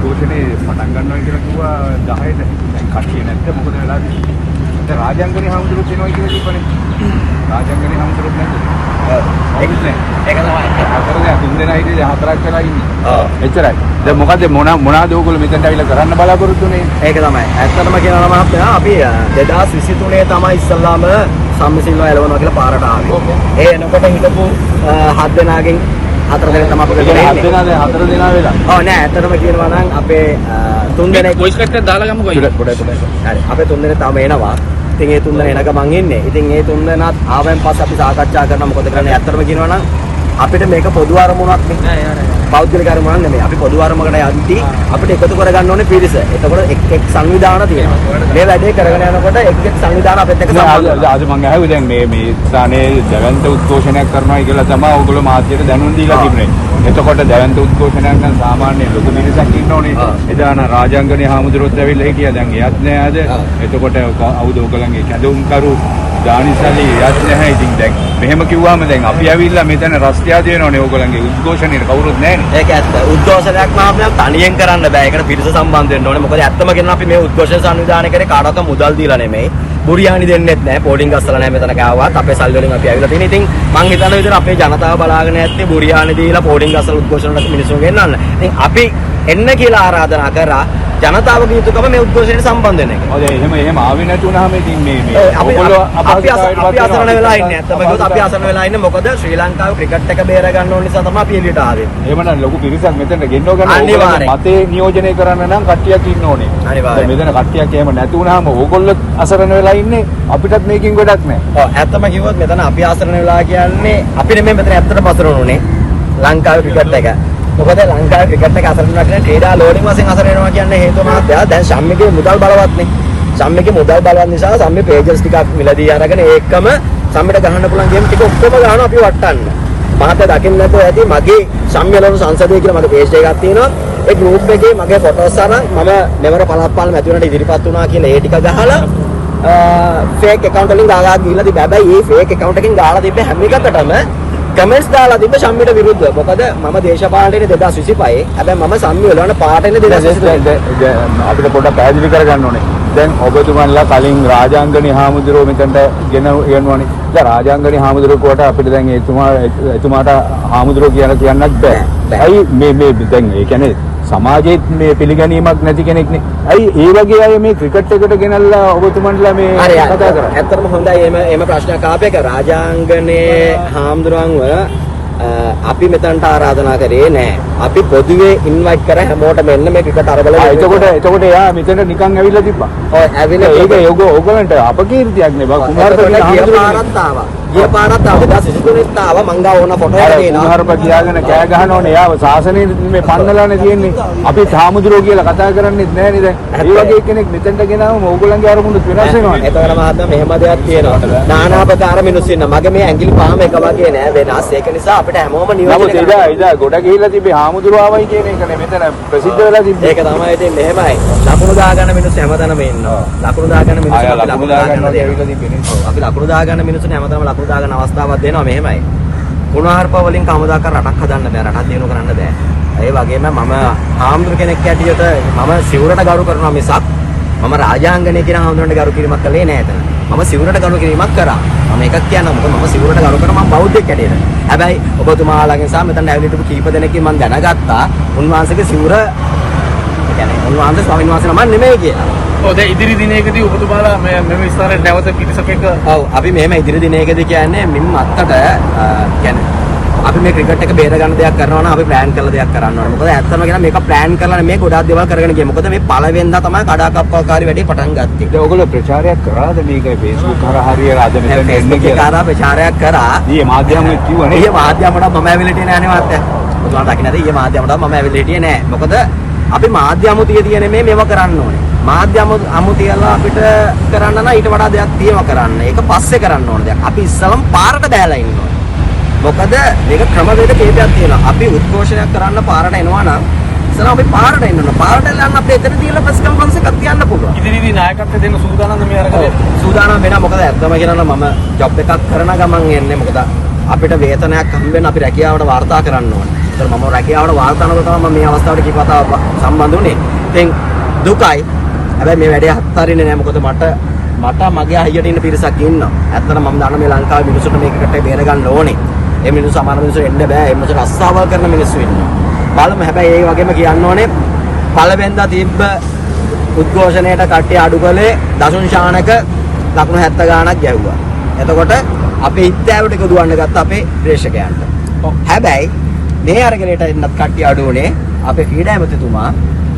උද්ඝෝෂණේ පටන් ගන්නවා කියලා කිව්වා 10ට. දැන් කට්ටිය නැත්නම් මොකද වෙලා තියෙන්නේ? දැන් රාජාංගනේ හමුදුරුත් එනවා කියලා කිව්වනේ. රාජාංගනේ හමුදුරුත් නැද්ද? ඒක තමයි. හතරනේ තුන් දෙනා හිටියේ හතරක් වෙලා ඉන්නේ. එච්චරයි. දැන් මොකද මොනවාද ඕගොල්ලෝ මෙතෙන්ට ඇවිල්ලා කරන්න බලාපොරොත්තු වෙන්නේ? ඒක තමයි. ඇත්තටම කියනවා නම් මහත්තයා අපි 2023 තමයි ඉස්සල්ලාම සම්මිසිල්ව එළවනවා කියලා පාරට ආවේ. ඒ එනකොට හිටපු 7 දෙනාගෙන් 4 දෙනා තමයි අපිට කරේ. 7 දෙනා දැන් 4 දෙනා වෙලා. ඔව් නෑ ඇත්තටම කියනවා නම් අපේ 3 දෙනෙක් වොයිස් කට් එක දාලා ගමුකෝ. පොඩ. හරි. අපේ 3 දෙනා තාම එනවා. ඉතින් ඒ 3 දෙනා එනක මං ඉන්නේ. ඉතින් ඒ 3 දෙනාත් ආවෙන් පස්සේ අපි සාකච්ඡා කරනවා මොකද කරන්නේ. ඇත්තටම කියනවා නම් අපිට මේක පොදු අරමුණක් නේ. පෞද්ගලික අරමුණක් නෙමෙයි. අපි පොදු අරමුණකට යද්දී අපිට එකතු කරගන්න ඕනේ පිරිස. එතකොට එක් සංවිධාන තියෙනවා. මේ වැඩේ කරගෙන යනකොට එක් සංවිධාන අපිට එක්ක සම්බන්ධ. අද මම අහුවේ දැන් මේ ස්ථානයේ දැවැන්ත උද්ඝෝෂණයක් කරනවා කියලා තමයි ඕගොල්ලෝ මාධ්‍යයට දැනුම් දීලා තිබුණේ. එතකොට දැවැන්ත උද්ඝෝෂණයක් නම් සාමාන්‍ය ලොකු මිනිසක් ඉන්න ඕනේ. එදාන රාජාංගනේ හාමුදුරුවෝත් ඇවිල්ලා හිටියා. දැන් එයත් නෑ අද. එතකොට අවුද ඕගොල්ලන්ගේ කැඳවුම් කරු දානිසලි එයත් නැහැ. ඉතින් දැන් මෙහෙම කිව්වම දැන් අපි ඇවිල්ලා මෙතන රස්තියා දෙනවනේ ඕගොල්ලන්ගේ උද්ඝෝෂණයට කවුරුත් නැහැනේ. ඒක ඇත්ත. උද්ඝෝෂණයක් මහත්මයා තනියෙන් කරන්න බෑ. ඒකට පිරිස සම්බන්ධ වෙන්න ඕනේ. මොකද ඇත්තම කියනවා අපි මේ උද්ඝෝෂණ සංවිධානය කරේ කාටවත් මුදල් දීලා නෙමෙයි. බුරියානි දෙන්නෙත් නැහැ. පෝඩින් ගස්සලා නැහැ මෙතන කාවවත්. අපේ සල්ලි වලින් අපි ඇවිල්ලා තියෙන. ඉතින් මං හිතන විදිහට අපේ ජනතාව බලාගෙන ඇත්තේ බුරියානි දීලා පෝඩින් ගස්සලා උද්ඝෝෂණයට මිනිස්සු ගෙන්නන්න. ඉතින් අපි එන්න කියලා ආරාධනා කරා. ජනතාවගේ යුතුකම මේ උද්ඝෝෂණයට සම්බන්ධ වෙන එක. ඔව් එහෙම ආවේ නැති වුණාම ඉතින් මේ ඔයගොල්ලෝ අපි අසරණ වෙලා ඉන්නේ. ඇත්තම කිව්වොත් අපි අසරණ වෙලා ඉන්නේ මොකද ශ්‍රී ලංකාවේ ක්‍රිකට් එක බේර ගන්න ඕන නිසා තමයි අපි එළියට ආවේ. එහෙමනම් ලොකු පිරිසක් මෙතන ගෙන්නව ගන්න මතේ නියෝජනය කරන්න නම් කට්ටියක් ඉන්න ඕනේ. අනිවාර්යයෙන්. මෙතන කට්ටියක් එහෙම නැති වුණාම ඕගොල්ලෝ අසරණ වෙලා ඉන්නේ. අපිටත් මේකෙන් ගොඩක් නැහැ. ඔව් ඇත්තම කිව්වොත් මෙතන අපි අසරණ වෙලා කියන්නේ අපි නෙමෙයි මෙතන ඇත්තටම අසරණ උනේ. ලංකාවේ ක්‍රිකට් එක. මොකද ලංකාවේ ක්‍රිකට් එක අසරණ වෙනවා කියන්නේ ක්‍රීඩා ලෝඩින් වශයෙන් අසරණ වෙනවා කියන්නේ හේතුව මහත්තයා දැන් සම්මිගේ මුදල් බලවත් නේ. සම්මිගේ මුදල් බලවත් නිසා සම්මි පේජස් ටිකක් මිලදී අරගෙන ඒකම සම්මිට ගහන්න පුළුවන් ගේම් ටික ඔක්කොම ගහනවා අපි වටන්න. මහත්තයා දකින්න නැතුව ඇති මගේ සම්මිලන සංසදයේ කියලා මගේ පේජ් එකක් තියෙනවා. ඒ ගෲප් එකේ මගේ ෆොටෝස් අරන් මම මෙවර පළාත් පාලම ඇති වෙනට ඉදිරිපත් වුණා කියලා ඒ ටික ගහලා ෆේක් account වලින් ගාලා ගිහලා තිබ්බ. හැබැයි මේ ෆේක් account එකෙන් ගාලා තිබ්බ හැම එකකටම කමෙන්ට්ස් දාලා තිබ්බ සම්මිට විරුද්ධව. මොකද මම දේශපාලනයේ 2025. හැබැයි මම සම්මි වලවන පාටේනේ 2025. අපිට පොඩ්ඩක් පැහැදිලි කරගන්න ඕනේ. දැන් ඔබතුමන්ලා කලින් රාජාංගනේ හාමුදුරුවෝ මෙතනට ගෙනවනේ. දැන් රාජාංගනේ හාමුදුරුවෝ අපිට දැන් එතුමාට හාමුදුරුවෝ කියන්නත් බෑ. ඇයි මේ දැන් ඒ කියන්නේ සමාජයේ මේ පිළිගැනීමක් නැති කෙනෙක්නේ. ඇයි ඒ වගේ අය මේ ක්‍රිකට් එකට ගෙනල්ලා ඔබතුමන්ලා මේ කතා කරන්නේ? ඇත්තටම හොඳයි එහෙම ප්‍රශ්නයක් ආපේක රාජාංගනේ හාමුදුරුවන්ව අපි මෙතනට ආරාධනා කරේ නෑ. අපි පොදුවේ ඉන්වයිට් කරා හැමෝටම එන්න මේ ක්‍රිකට් අරබල. එතකොට එයා මෙතන නිකන් ඇවිල්ලා තිබ්බා. ඔව් ඇවිල්ලා ඒක ඕගොල්ලන්ට අපකීර්තියක් නේ. කුමාරපති හාමුදුරුවෝ ආවා. ගිය පාරත් ආවා 2023 ආවා මං ගාව ඕන ෆොටෝ එකක් එනවා. කුමාරපති ගියාගෙන කෑ ගහනෝනේ. යාව සාසනේ මේ පන්නලානේ තියෙන්නේ. අපි හාමුදුරුවෝ කියලා කතා කරන්නේත් නෑනේ දැන්. ඒ වගේ කෙනෙක් මෙතනට ගෙනාවම ඕගොල්ලන්ගේ අරමුණු වෙනස් වෙනවානේ. ඒතකොට මහත්මයා මෙහෙම දෙයක් තියෙනවා. නානාපකාර මිනිස්සු ඉන්න. මගේ මේ ඇඟිලි පහම එක වගේ නෑ වෙනස්. ඒක නිසා අපිට හැමෝම නියෝජනය කරනවා. ඉදා ගොඩ ගිහිල්ලා තිබේ හාමුදුරුවෝ ආවයි කියන එකනේ මෙතන ප්‍රසිද්ධ වෙලා තිබ්බේ. ඒක තමයි ඉතින් එහෙමයි. ලකුණු දාගන්න මිනිස්සු හැමතැනම ඉන්නවා. ලකුණු දාගන්න මිනිස්සු ලකුණු දාගන්න ඇවිල්ලා තිබෙන්නේ. අපි ලකුණු දාගන්න මිනිස්සුනේ හැමතැනම ලකුණු දාගන්න අවස්ථාවක් දෙනවා මෙහෙමයි. කුණාහරුප වලින් කවදාක රටක් හදන්න බෑ. රටක් දිනු කරන්න බෑ. ඒ වගේම මම හාමුදුරු කෙනෙක් ඇටියට මම සිවුරට ගරු කරනවා මිසක් මම රාජාංගනේ කියන හාමුදුරන්ට ගරු කිරීමක් කළේ නෑ එතන. මම සිවුරට ගරු කිරීමක් කරා. මම එකක් කියන්නම් මොකද මම සිවුරට ගරු කරා මම බෞද්ධයෙක් ඇටියට. හැබැයි ඔබතුමාලාගෙන් සහ මෙතන ඇවිල්ලා හිටපු කීප දෙනෙක්ගෙන් මම දැනගත්තා උන්වහන්සේගේ සිවුර කියන්නේ උන්වහන්සේ ස්වාමීන් වහන්සේ නම නෙමෙයි කියලා. ඔව් දැන් ඉදිරි දිනයකදී ඔබතුමාලා මේ ඉස්සරහට නැවත පිරිසක් එක්ක ඔව් අපි මෙහෙම ඉදිරි දිනයකදී කියන්නේ මින් මත්තට කියන්නේ අපි මේ ක්‍රිකට් එක බේර ගන්න දෙයක් කරනවා නම් අපි ප්ලෑන් කරලා දෙයක් කරන්න ඕනේ. මොකද ඇත්තම කියන මේක ප්ලෑන් කරලා මේ ගොඩාක් දේවල් කරගෙන ගියේ. මොකද මේ පළවෙනිදා තමයි කඩාකප්පල්කාරී වැඩේ පටන් ගත්තේ. ඒක ඔයගොල්ලෝ ප්‍රචාරයක් කරාද මේක Facebook හරහා හරියට අද මෙතන එන්න කියලා? ප්‍රචාරයක් කරා. ඊයේ මාධ්‍යමෙ කිව්වනේ. ඊයේ මාධ්‍යමට මම ඇවිල්ලා හිටියේ නෑ නේ මාත්‍යා. ඔයාලා දකින්නද ඊයේ මාධ්‍යමට මම ඇවිල්ලා හිටියේ නෑ. මොකද අපි මාධ්‍ය අමුතිය තියෙන මේව කරන්න ඕනේ. මාධ්‍ය අමුතියලා අපිට කරන්න නම් ඊට වඩා දෙයක් තියෙනවා කරන්න. ඒක පස්සේ කරන්න ඕන දෙයක්. අපි ඉස්සලම පාරට බෑලා ඉන්න ඕනේ. මොකද මේක ක්‍රමවේද කීපයක් තියෙනවා. අපි උද්ඝෝෂණයක් කරන්න පාරට එනවා නම් ඉස්සලා අපි පාරට එන්න ඕන. පාරට යන්න අපිට එතන තියලා ප්‍රෙස් කොන්ෆරන්ස් එකක් තියන්න පුළුවන්. ඉදිරියේදී නායකත්වය දෙන්න සූදානම්ද මේ අරගෙන? සූදානම් වෙනවා. මොකද ඇත්තම කියනවා මම ජොබ් එකක් කරන ගමන් එන්නේ. මොකද අපිට වේතනයක් හම්බ වෙන අපි රැකියාවට වාර්තා කරන්න ඕනේ. ඒතර මම රැකියාවට වාර්තා කරනකොට තමයි මේ අවස්ථාවට කීපතාව සම්බන්ධ වුණේ. ඉතින් දුකයි. හැබැයි මේ වැඩේ අත්හරින්නේ නැහැ. මොකද මට මගේ අයියට ඉන්න පිරිසක් ඉන්නවා. ඇත්තටම මම දන්න මේ ලංකාවේ මිනිස්සුන්ට මේකට බේර ගන්න ඕනේ. ඒ මිනිස්සු සමහර මිනිස්සු එන්න බෑ. ඒ මිනිස්සු රස්සාවල් කරන මිනිස්සු ඉන්නවා. බලමු. හැබැයි ඒ වගේම කියන්න ඕනේ පළවෙනිදා තිබ්බ උද්ඝෝෂණයට කට්ටිය අඩු කළේ දසුන් ශානක ලකුණු 70 ගාණක් ගැහුවා. එතකොට අපේ ඉත්තෑවට එක දුවන්න ගත්ත අපේ ප්‍රේක්ෂකයන්ට. හැබැයි මේ අරගෙනට එන්නත් කට්ටිය අඩු වුණේ අපේ ක්‍රීඩා ඇමතිතුමා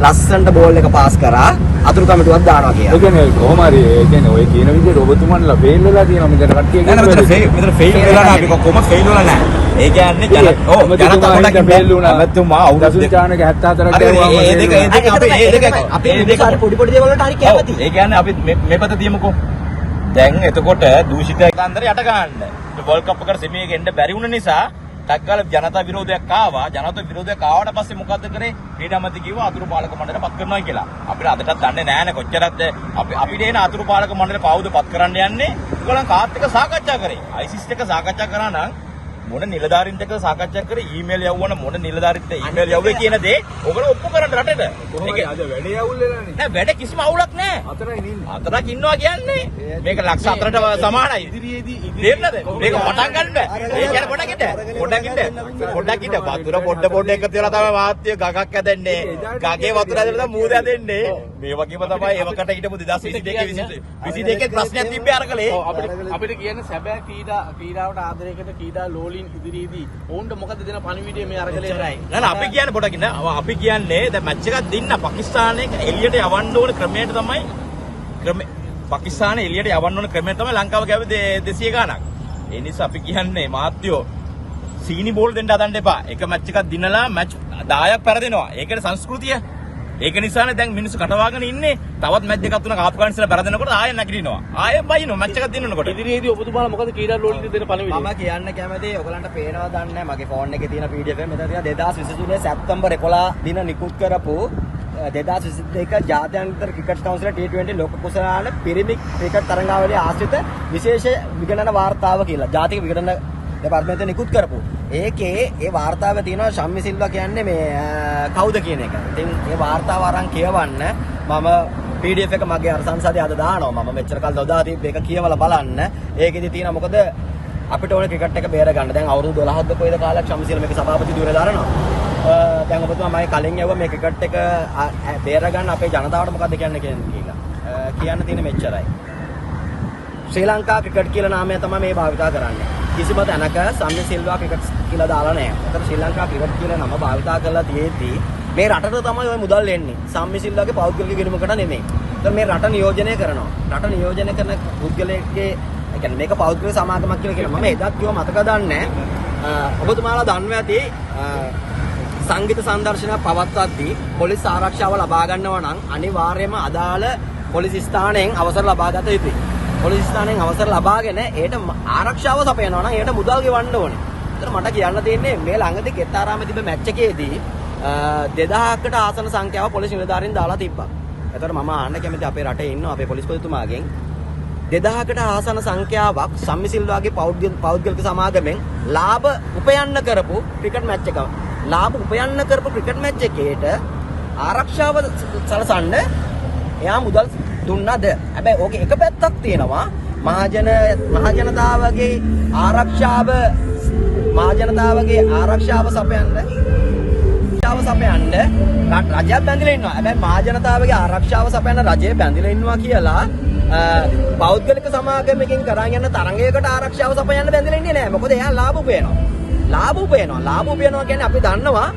ලස්සනට බෝල් එක පාස් කරා අතුරු කමිටුවක් දානවා කියලා. ඒ කියන්නේ කොහොම හරි ඒ කියන්නේ ඔය කියන විදිහට ඔබතුමන්ලා ෆේල් වෙලා තියෙනවා මෙතන කට්ටිය කියන්නේ. මෙතන ෆේල් වෙලා නැහැ. අපි කොහොම ෆේල් වෙලා නැහැ. ඒ කියන්නේ ජනතා පොඩක් ෆේල් වුණා. ඇමතුමා අවුරුදු චානක 74ක් ගාවා. ඒ දෙක අපි පොඩි දේවල් වලට හරි කැමති. ඒ කියන්නේ අපි මේ පැත්ත තියමුකෝ. දැන් එතකොට දූෂිත කන්දර යට ගන්න. වර්ල්ඩ් කප් එකට සෙමි එකේ එන්න බැරි වුණ නිසා ටක්ගාල ජනතා විරෝධයක් ආවා. ජනතා විරෝධයක් ආවට පස්සේ මොකද්ද කරේ? ක්‍රීඩාමන්ත්‍රී කිව්වා අතුරු පාලක මණ්ඩලය පත් කරනවා කියලා. අපිට අදටත් දන්නේ නැහැනේ කොච්චරද අපිට එන අතුරු පාලක මණ්ඩලය කවුද පත් කරන්න යන්නේ? ඒගොල්ලන් කාත් එක්ක සාකච්ඡා කරේ. ISIS එක්ක සාකච්ඡා කරා නම් මොන නිලධාරීන්ට එක්ක සාකච්ඡා කරේ ඊමේල් යවුවන මොන නිලධාරීන්ට ඊමේල් යවුවේ කියන දේ ඔයගොල්ලෝ ඔප්පු කරන්න රටේට. ඒක අද වැඩේ අවුල් වෙලානේ. නෑ වැඩ කිසිම අවුලක් නෑ. අතරයි ඉන්නේ. අතරක් ඉන්නවා කියන්නේ මේක ලක්ෂ 4ට සමානයි. ඉදිරියේදී තේරෙනවද? මේක පටන් ගන්න බෑ. ඒ කියන්නේ පොඩ්ඩක් ඉන්න. වතුර පොඩ්ඩ එකතු වෙලා තමයි වාත්‍ය ගගක් ඇදෙන්නේ. ගගේ වතුර ඇදලා තමයි මූද ඇදෙන්නේ. මේ වගේම තමයි ඒවකට හිටපු 2022 ප්‍රශ්නයක් තිබ්බේ අරකලේ. අපිට කියන්නේ සැබෑ ක්‍රීඩාවට ආදරය කරන ක්‍රීඩා ලෝලින් ඉදිරියේදී ඔවුන්ට මොකද දෙන පණිවිඩය මේ අරගලේ නෑ නෑ අපි කියන්නේ පොඩක් ඉන්න. අපි කියන්නේ දැන් මැච් එකක් දෙන්න පාකිස්තානයේ එළියට යවන්න ඕන ක්‍රමයට තමයි පාකිස්තානයේ එළියට යවන්න ඕන ක්‍රමයට තමයි ලංකාව ගාවේ 200 ගාණක්. ඒ නිසා අපි කියන්නේ මාත්‍යෝ සීනි බෝල් දෙන්න හදන්න එපා. එක මැච් එකක් දිනලා මැච් 10ක් පෙරදෙනවා. ඒකේ සංස්කෘතිය. ඒක නිසානේ දැන් මිනිස්සු කටවාගෙන ඉන්නේ. තවත් මැච් දෙකක් තුනක් ආපු ගාන ඉස්සලා පෙරදෙනකොට ආයෙ නැගිටිනවා. ආයෙ බයිනවා මැච් එකක් දිනනකොට. ඉදිරියේදී ඔබතුමාලා මොකද ක්‍රීඩා ලෝලින් දෙන පණිවිඩය? මම කියන්න කැමති ඔයගලන්ට පේනවා දන්නේ නැහැ මගේ ෆෝන් එකේ තියෙන PDF එක මෙතන තියෙන 2023 සැප්තැම්බර් 11 දින නිකුත් කරපු 2022 ජාත්‍යන්තර ක්‍රිකට් කවුන්සිල T20 ලෝක කුසලාන පිරිමි ක්‍රිකට් තරඟාවලිය ආශ්‍රිත විශේෂ විගණන වාර්තාව කියලා ජාතික විගණන දෙපාර්තමේන්තුව නිකුත් කරපු. ඒකේ ඒ වාර්තාවේ තියෙනවා ශම්මි සිල්වා කියන්නේ මේ කවුද කියන එක. ඉතින් ඒ වාර්තාව අරන් කියවන්න මම PDF එක මගේ අර සංසදේ අද දානවා. මම මෙච්චර කල් නොදා තිබ්බ එක කියවලා බලන්න. ඒකෙදි තියෙනවා මොකද අපිට ඕනේ ක්‍රිකට් එක බේර ගන්න. දැන් අවුරුදු 12ක්ද කොයිද කාලයක් ශම්මි සිල්වා මේක සභාපති ධුරේ දානවා. දැන් ඔබතුමා මම කලින් යවුවා මේ ක්‍රිකට් එක බේර ගන්න අපේ ජනතාවට මොකද්ද කියන්න කියලා. කියන්න තියෙන මෙච්චරයි. ශ්‍රී ලංකා ක්‍රිකට් කියලා නාමය තමයි මේ භාවිතා කරන්නේ. කිසිම තැනක සම්මි සිල්වා ක්‍රිකට් කියලා දාලා නැහැ. ඒතර ශ්‍රී ලංකා ක්‍රිකට් කියලා නම භාවිතා කරලා තියෙද්දී මේ රටට තමයි ওই මුදල් එන්නේ. සම්මි සිල්වාගේ පෞද්ගලික ගිණුමකට නෙමෙයි. ඒතර මේ රට නියෝජනය කරනවා. රට නියෝජනය කරන පුද්ගලයෙක්ගේ ඒ කියන්නේ මේක පෞද්ගලික සමාගමක් කියලා කියනවා. මම එදත් කිව්වා මතක දන්නේ. ඔබතුමාලා දන්නවා ඇති සංගීත සංදර්ශනයක් පවත්වද්දී පොලිස් ආරක්ෂාව ලබා ගන්නවා නම් අනිවාර්යයෙන්ම අදාළ පොලිස් ස්ථානයෙන් අවසර ලබා ගත යුතුයි. පොලිස් ස්ථානයෙන් අවසර ලබාගෙන ඒට ආරක්ෂාව සපයනවා නම් ඒට මුදල් ගෙවන්න ඕනේ. ඒතර මට කියන්න තියෙන්නේ මේ ළඟදී කෙත්තාරාමේ තිබ්බ මැච් එකේදී 2000කට ආසන සංඛ්‍යාව පොලිස් නිලධාරීන් දාලා තිබ්බා. ඒතර මම අහන්න කැමති අපේ රටේ ඉන්න අපේ පොලිස්පතිතුමාගෙන් 2000කට ආසන සංඛ්‍යාවක් සම්මි සිල්වාගේ පෞද්ගලික සමාගමෙන් ලාභ උපයන්න කරපු ක්‍රිකට් මැච් එකක්. ලාභ උපයන්න කරපු ක්‍රිකට් මැච් එකේට ආරක්ෂාව සලසන්න එයා මුදල් දුන්නාද? හැබැයි ඕකේ එක පැත්තක් තියෙනවා මහජනතාවගේ ආරක්ෂාව සපයන්න රජය බැඳිලා ඉන්නවා. හැබැයි මහජනතාවගේ ආරක්ෂාව සපයන්න රජය බැඳිලා ඉන්නවා කියලා පෞද්ගලික සමාගමකින් කරන් යන තරඟයකට ආරක්ෂාව සපයන්න බැඳිලා ඉන්නේ නැහැ. මොකද එයා ලාභ උපයනවා. ලාභ උපයනවා කියන්නේ අපි දන්නවා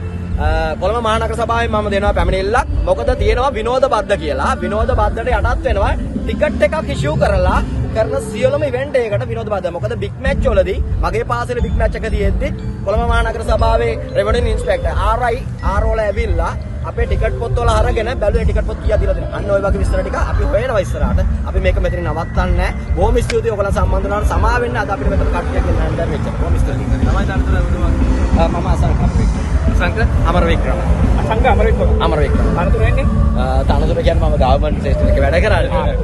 කොළඹ මහනගර සභාවෙන් මම දෙනවා පැමිණිල්ලක්. මොකද තියෙනවා විනෝද බද්ද කියලා. විනෝද බද්දට යටත් වෙනවා ටිකට් එකක් ඉෂුව කරලා කරන සියලුම ඉවෙන්ට් එකකට විනෝද බද්ද. මොකද බිග් මැච් වලදී මගේ පාසලේ බිග් මැච් එක තියෙද්දි කොළඹ මහනගර සභාවේ රෙවෙනියු ඉන්ස්පෙක්ටර් ආර් ඇවිල්ලා අපේ ටිකට් පොත්වල අරගෙන බැලුවේ ටිකට් පොත් කීයක් දීලාද? අන්න ওই වගේ විස්තර ටික අපි හොයනවා ඉස්සරහට. අපි මේක මෙතන නවත්තන්නේ නැහැ. බොහොම ස්තුතියි ඔයගොල්ලන් සම්බන්ධ වුණාට සමා වෙන්න අද අපිට මෙතන කට්ටියක් ගෙන්නන්න බැරි වෙච්ච. බොහොම ස්තුතියි. තමයි දන්නතර මම අසංක අමරවික්‍රම. අමරවික්‍රම. අමරවික්‍රම. අමරවික්‍රම. තනතුර කියන්නේ මම ගවර්න්මන්ට් සෙක්ටර් එකේ වැඩ කරන්නේ.